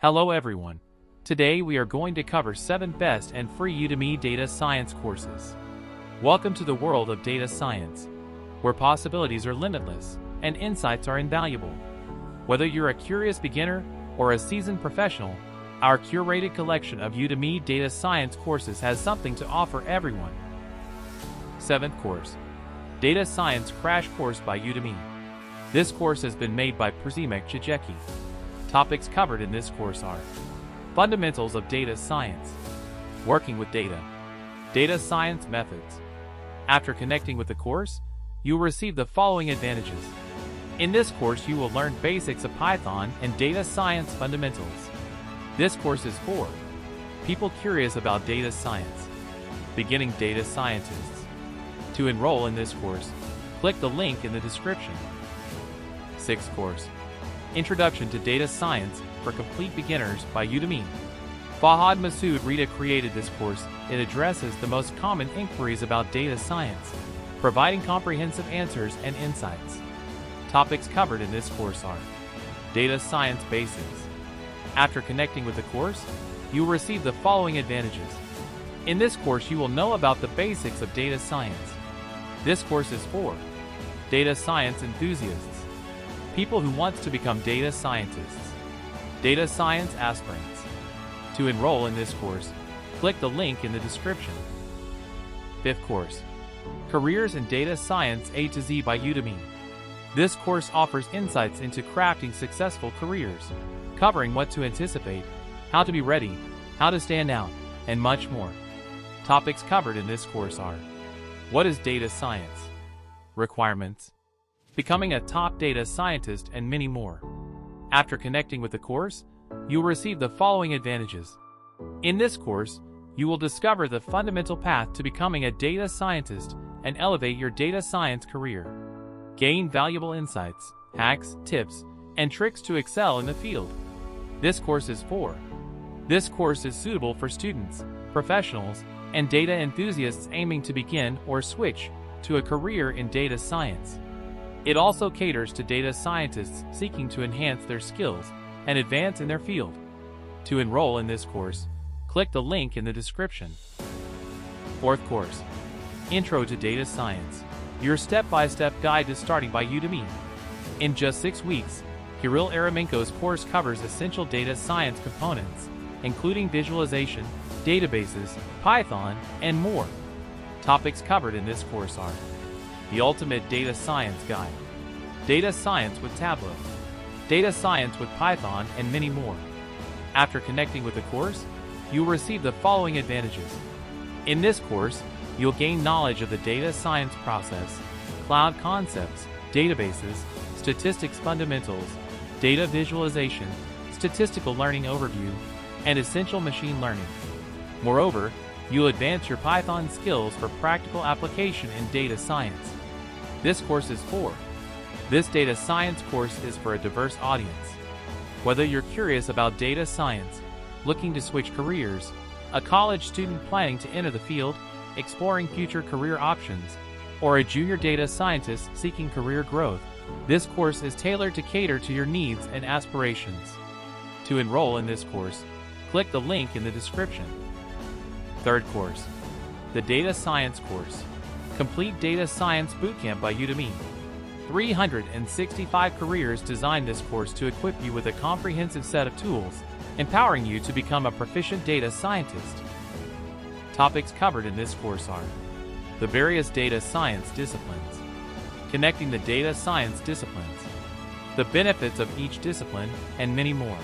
Hello everyone. Today we are going to cover 7 best and free Udemy data science courses. Welcome to the world of data science, where possibilities are limitless and insights are invaluable. Whether you're a curious beginner or a seasoned professional, our curated collection of Udemy data science courses has something to offer everyone. 7th course, Data Science Crash Course by Udemy. This course has been made by Przemek Jajecki. Topics covered in this course are fundamentals of data science, working with data, data science methods. After connecting with the course, you will receive the following advantages. In this course, you will learn basics of Python and data science fundamentals. This course is for people curious about data science, beginning data scientists. To enroll in this course, click the link in the description. 6th course, Introduction to Data Science for Complete Beginners by Udemy. Fahad Masood Rita created this course. It addresses the most common inquiries about data science, providing comprehensive answers and insights. Topics covered in this course are data science basics. After connecting with the course, you will receive the following advantages. In this course, you will know about the basics of data science. This course is for data science enthusiasts, people who want to become data scientists, data science aspirants. To enroll in this course, click the link in the description. 5th course, Careers in Data Science A to Z by Udemy. This course offers insights into crafting successful careers, covering what to anticipate, how to be ready, how to stand out, and much more. Topics covered in this course are what is data science, requirements, becoming a top data scientist, and many more. After connecting with the course, you will receive the following advantages. In this course, you will discover the fundamental path to becoming a data scientist and elevate your data science career. Gain valuable insights, hacks, tips, and tricks to excel in the field. This course is suitable for students, professionals, and data enthusiasts aiming to begin or switch to a career in data science. It also caters to data scientists seeking to enhance their skills and advance in their field. To enroll in this course, click the link in the description. 4th course, Intro to Data Science, your step-by-step guide to starting by Udemy. In just 6 weeks, Kirill Eremenko's course covers essential data science components, including visualization, databases, Python, and more. Topics covered in this course are the Ultimate Data Science Guide, Data Science with Tableau, Data Science with Python, and many more. After connecting with the course, you will receive the following advantages. In this course, you'll gain knowledge of the data science process, cloud concepts, databases, statistics fundamentals, data visualization, statistical learning overview, and essential machine learning. Moreover, you'll advance your Python skills for practical application in data science. This data science course is for a diverse audience. Whether you're curious about data science, looking to switch careers, a college student planning to enter the field, exploring future career options, or a junior data scientist seeking career growth, this course is tailored to cater to your needs and aspirations. To enroll in this course, click the link in the description. 3rd course, the Data Science Course, Complete Data Science Bootcamp by Udemy. 365 careers designed this course to equip you with a comprehensive set of tools, empowering you to become a proficient data scientist. Topics covered in this course are the various data science disciplines, connecting the data science disciplines, the benefits of each discipline, and many more.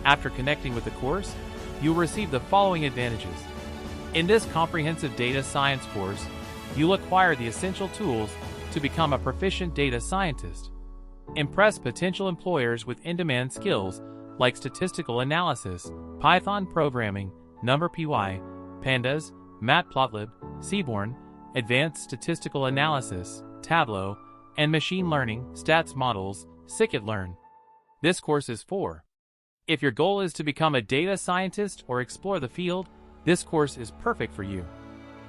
After connecting with the course, you will receive the following advantages. In this comprehensive data science course, you'll acquire the essential tools to become a proficient data scientist. Impress potential employers with in-demand skills like statistical analysis, Python programming, NumPy, Pandas, Matplotlib, Seaborn, advanced statistical analysis, Tableau, and machine learning, stats models, scikit-learn. This course is for if your goal is to become a data scientist or explore the field, this course is perfect for you.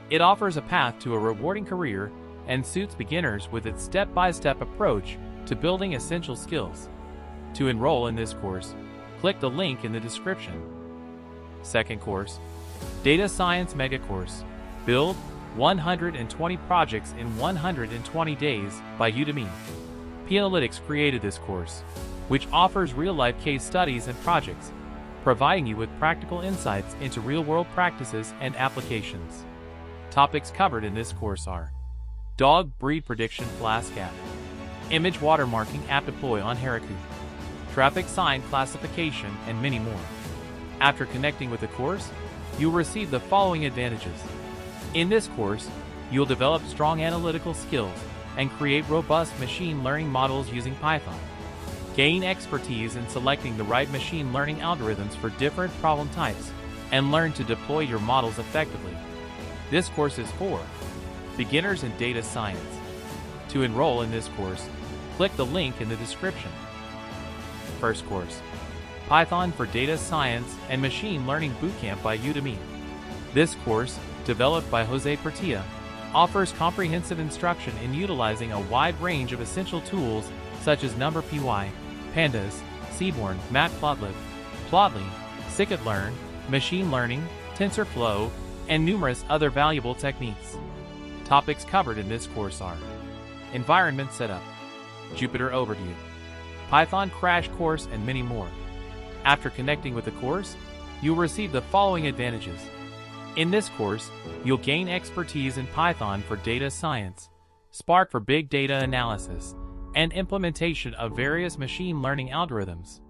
It offers a path to a rewarding career and suits beginners with its step-by-step approach to building essential skills. To enroll in this course, click the link in the description. Second course, Data Science Mega Course. Build 120 projects in 120 days by Udemy. P-Analytics created this course, which offers real-life case studies and projects, providing you with practical insights into real-world practices and applications. Topics covered in this course are Dog Breed Prediction Flask App, Image Watermarking App Deploy on Heroku, Traffic Sign Classification, and many more. After connecting with the course, you'll receive the following advantages. In this course, you'll develop strong analytical skills and create robust machine learning models using Python. Gain expertise in selecting the right machine learning algorithms for different problem types, and learn to deploy your models effectively. This course is for beginners in data science. To enroll in this course, click the link in the description. First course, Python for Data Science and Machine Learning Bootcamp by Udemy. This course, developed by Jose Pertia, offers comprehensive instruction in utilizing a wide range of essential tools such as NumPy, Pandas, Seaborn, Matplotlib, Plotly, scikit-learn, machine learning, TensorFlow, and numerous other valuable techniques. Topics covered in this course are Environment Setup, Jupyter Overview, Python Crash Course, and many more. After connecting with the course, you'll receive the following advantages. In this course, you'll gain expertise in Python for data science, Spark for big data analysis, and implementation of various machine learning algorithms.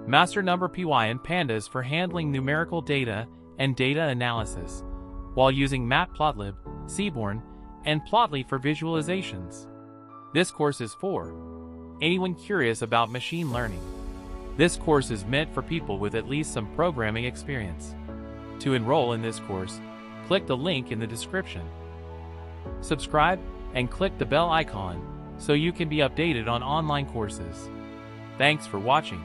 Master NumPy and Pandas for handling numerical data and data analysis, while using Matplotlib, Seaborn, and Plotly for visualizations. This course is for anyone curious about machine learning. This course is meant for people with at least some programming experience. To enroll in this course, click the link in the description. Subscribe and click the bell icon so you can be updated on online courses. Thanks for watching.